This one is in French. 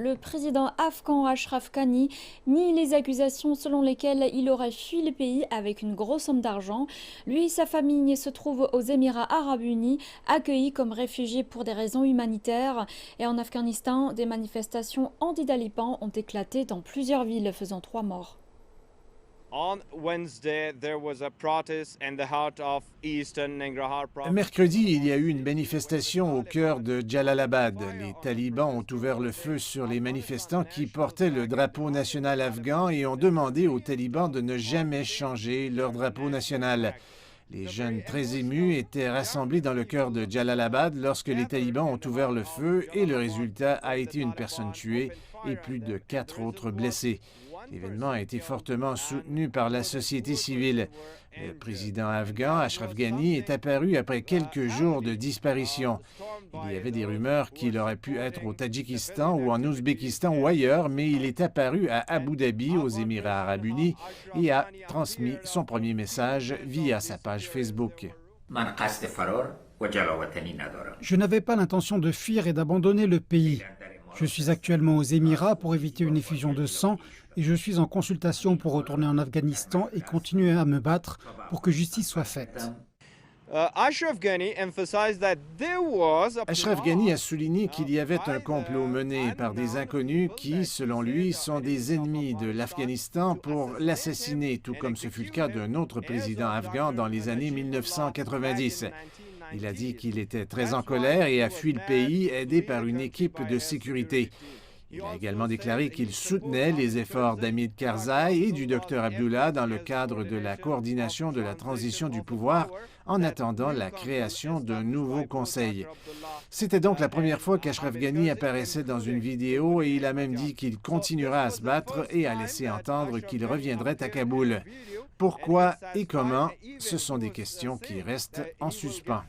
le président afghan Ashraf Ghani nie les accusations selon lesquelles il aurait fui le pays avec une grosse somme d'argent. Lui et sa famille se trouvent aux Émirats arabes unis, accueillis comme réfugiés pour des raisons humanitaires. Et en Afghanistan, des manifestations anti-talibans ont éclaté dans plusieurs villes, faisant 3 morts. Mercredi, il y a eu une manifestation au cœur de Jalalabad. Les talibans ont ouvert le feu sur les manifestants qui portaient le drapeau national afghan et ont demandé aux talibans de ne jamais changer leur drapeau national. Les jeunes très émus étaient rassemblés dans le cœur de Jalalabad lorsque les talibans ont ouvert le feu et le résultat a été une personne tuée et plus de 4 autres blessés. L'événement a été fortement soutenu par la société civile. Le président afghan, Ashraf Ghani, est apparu après quelques jours de disparition. Il y avait des rumeurs qu'il aurait pu être au Tadjikistan ou en Ouzbékistan ou ailleurs, mais il est apparu à Abu Dhabi, aux Émirats arabes unis, et a transmis son premier message via sa page Facebook. Je n'avais pas l'intention de fuir et d'abandonner le pays. Je suis actuellement aux Émirats pour éviter une effusion de sang et je suis en consultation pour retourner en Afghanistan et continuer à me battre pour que justice soit faite. Ashraf Ghani a souligné qu'il y avait un complot mené par des inconnus qui, selon lui, sont des ennemis de l'Afghanistan pour l'assassiner, tout comme ce fut le cas d'un autre président afghan dans les années 1990. Il a dit qu'il était très en colère et a fui le pays, aidé par une équipe de sécurité. Il a également déclaré qu'il soutenait les efforts d'Hamid Karzai et du Dr Abdullah dans le cadre de la coordination de la transition du pouvoir en attendant la création d'un nouveau conseil. C'était donc la première fois qu'Ashraf Ghani apparaissait dans une vidéo et il a même dit qu'il continuera à se battre et a laissé entendre qu'il reviendrait à Kaboul. Pourquoi et comment? Ce sont des questions qui restent en suspens.